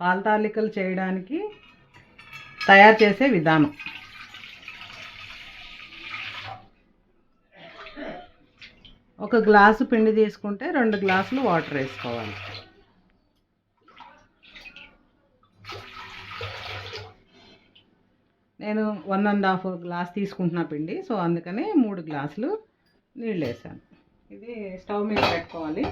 పాల తాలికలు చేయడానికి తయారు చేసే విధానం. ఒక గ్లాసు పిండి తీసుకుంటే 2 గ్లాసులు వాటర్ వేసుకోవాలి. నేను 1½ గ్లాస్ తీసుకుంటున్నా పిండి, సో అందుకని 3 గ్లాసులు నీళ్ళు వేసాను. ఇది స్టవ్ మీద పెట్టుకోవాలి.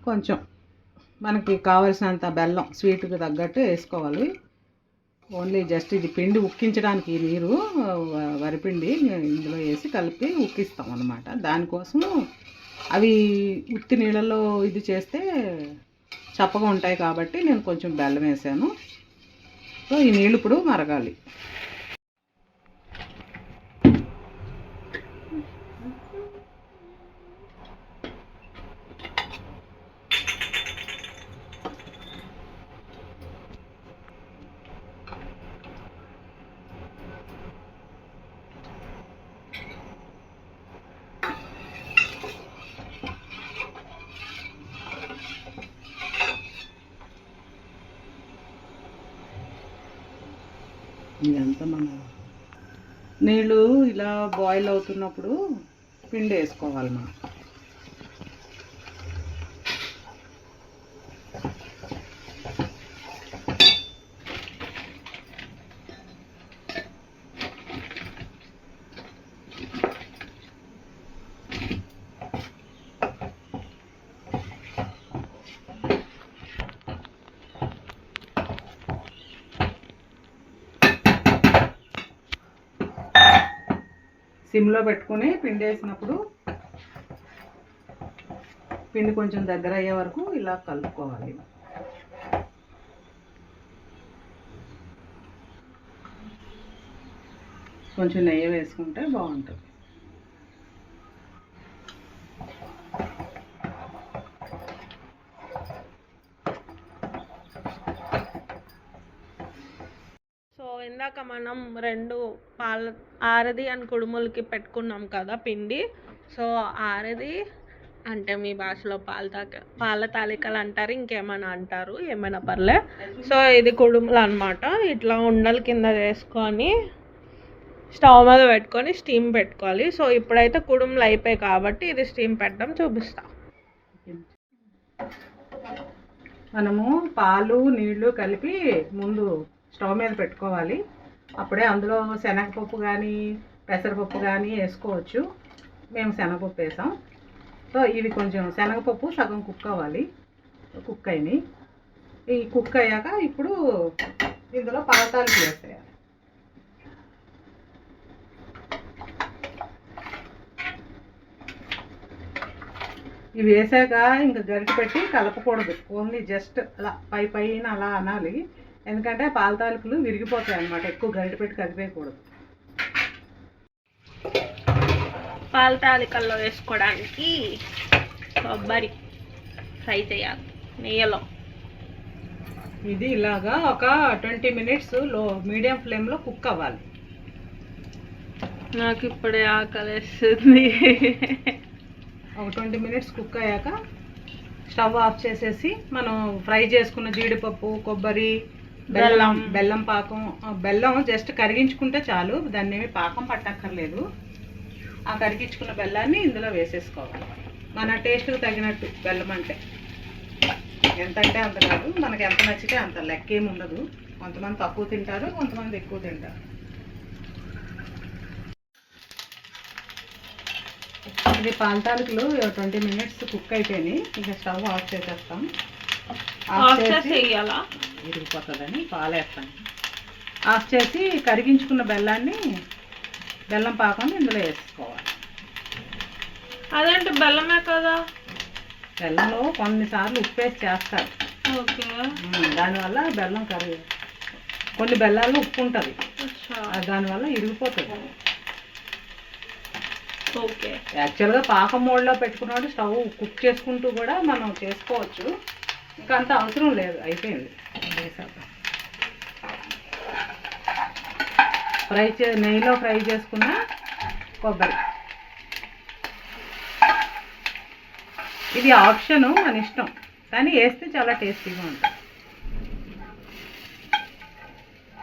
కొంచెం మనకి కావలసినంత బెల్లం స్వీట్కి తగ్గట్టు వేసుకోవాలి. ఓన్లీ జస్ట్ ఇది పిండి ఉక్కించడానికి నీరు వరిపిండి ఇందులో వేసి కలిపి ఉక్కిస్తాం అన్నమాట. దానికోసం అవి ఉత్తి నీళ్ళలో ఇది చేస్తే చప్పగా ఉంటాయి కాబట్టి నేను కొంచెం బెల్లం వేసాను. సో ఈ నీళ్ళు ఇప్పుడు మరగాలి. ఇదంతా మన నీళ్ళు ఇలా బాయిల్ అవుతున్నప్పుడు పిండి వేసుకోవాలి మనం. సిమ్లో పెట్టుకుని పిండి వేసినప్పుడు పిండి కొంచెం దగ్గర అయ్యే వరకు ఇలా కలుపుకోవాలి. కొంచెం నెయ్యి వేసుకుంటే బాగుంటుంది. ఇందాక మనం 2 ఆరది అండ్ కుడుములకి పెట్టుకున్నాం కదా పిండి. సో ఆరది అంటే మీ భాషలో పాల తాలికలు అంటారు, ఇంకేమైనా అంటారు, ఏమైనా పర్లే. సో ఇది కుడుములు అనమాట. ఇట్లా ఉండల కింద చేసుకొని స్టవ్ మీద పెట్టుకొని స్టీమ్ పెట్టుకోవాలి. సో ఇప్పుడైతే కుడుములు అయిపోయాయి కాబట్టి ఇది స్టీమ్ పెట్టడం చూపిస్తా. మనము పాలు నీళ్లు కలిపి ముందు స్టవ్ మీద పెట్టుకోవాలి. అప్పుడే అందులో శనగపప్పు కానీ పెసరపప్పు కానీ వేసుకోవచ్చు. మేము శనగపప్పు వేసాం. సో ఇవి కొంచెం శనగపప్పు సగం కుక్ అవ్వాలి. కుక్ అయినాయి. ఈ కుక్ అయ్యాక ఇప్పుడు ఇందులో పాల తాలికలు వేసేయాలి. ఇవి వేసాక ఇంకా గరిటె పెట్టి కలపకూడదు. ఓన్లీ జస్ట్ అలా పైన అలా అనాలి. ఎందుకంటే పాల తాలికలు విరిగిపోతాయి అన్నమాట. ఎక్కువ గరిటె పెట్టి కదిపేయకూడదు. పాల తాలికల్లో వేసుకోవడానికి కొబ్బరి ఫ్రై చేయాలి నెయ్యిలో. ఇది ఇలాగా ఒక 20 మినిట్స్ మీడియం ఫ్లేమ్లో కుక్ అవ్వాలి. నాకు ఇప్పుడే ఆకలేస్తుంది. ఒక 20 మినిట్స్ కుక్ అయ్యాక స్టవ్ ఆఫ్ చేసేసి మనం ఫ్రై చేసుకున్న జీడిపప్పు, కొబ్బరి, బెల్లం పాకం. బెల్లం జస్ట్ కరిగించుకుంటే చాలు, దాన్ని ఏమి పాకం పట్టక్కర్లేదు. ఆ కరిగించుకున్న బెల్లాన్ని ఇందులో వేసేసుకోవాలి. మన టేస్ట్కి తగినట్టు బెల్లం అంటే ఎంత అంటే అంత కాదు, మనకి ఎంత నచ్చితే అంత, లెక్క ఏమి ఉండదు. కొంతమంది తక్కువ తింటారు, కొంతమంది ఎక్కువ తింటారు. ఇది పాల తాలికలు 20 మినిట్స్ కుక్ అయిపోయినాయి. ఇక స్టవ్ ఆఫ్ చేసేస్తాం. ఆఫ్ చేసి విరిగిపోతుందని పాలు వేస్తాం. ఆఫ్ చేసి కరిగించుకున్న బెల్లం పాకాన్ని ఇందులో వేసుకోవాలి. అదేంటి బెల్లమే కదా? బెల్లంలో కొన్నిసార్లు ఉప్పు వేసి చేస్తారు. ఓకే. దానివల్ల బెల్లం కొన్ని బెల్లాల్లో ఉప్పు ఉంటుంది, దానివల్ల ఇరిగిపోతుంది. ఓకే. యాక్చువల్గా పాకం మోడ్లో పెట్టుకున్నాడు స్టవ్ కుక్ చేసుకుంటూ కూడా మనం చేసుకోవచ్చు. ఇంకా అంత అవసరం లేదు, అయిపోయింది. వేసేద్దాం. నెయ్యిలో ఫ్రై చేసుకున్న కొబ్బరి. ఇది ఆప్షను, మన ఇష్టం, కానీ వేస్తే చాలా టేస్టీగా ఉంటుంది.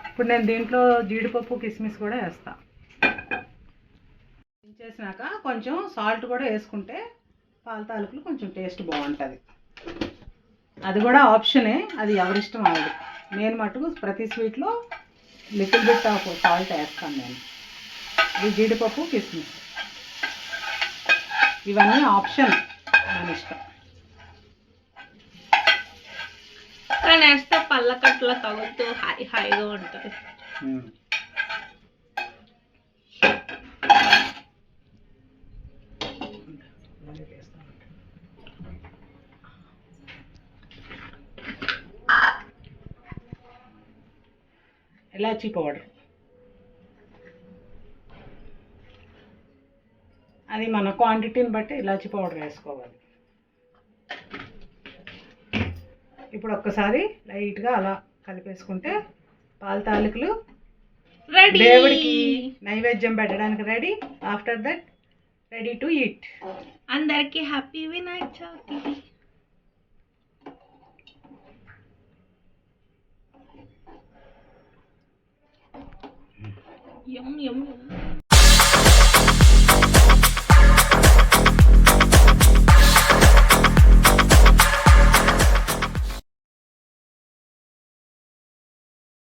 ఇప్పుడు నేను దీంట్లో జీడిపప్పు కిస్మిస్ కూడా వేస్తా. చేసినాక కొంచెం సాల్ట్ కూడా వేసుకుంటే పాల తాలికలు కొంచెం టేస్ట్ బాగుంటుంది. అది కూడా ఆప్షనే, అది ఎవరిష్టం అది. నేను మటుకు ప్రతి స్వీట్లో లిటిల్ బిట్ ఆఫ్ సాల్ట్ వేస్తాను నేను. ఇది జీడిపప్పు కిస్మిస్ ఇవన్నీ ఆప్షన్, మన ఇష్టం. కానీ వేస్తే పళ్ళకట్ల తగులుతూ హాయిగా ఉంటుంది. ఇలాచీ పౌడర్, అది మన క్వాంటిటీని బట్టి ఇలాచీ పౌడర్ వేసుకోవాలి. ఇప్పుడు ఒక్కసారి లైట్గా అలా కలిపేసుకుంటే పాల తాలికలు దేవుడికి నైవేద్యం పెట్టడానికి ready. After that ready to eat. అందరికీ హ్యాపీ వినాయక చవితి. యమ్ యమ్.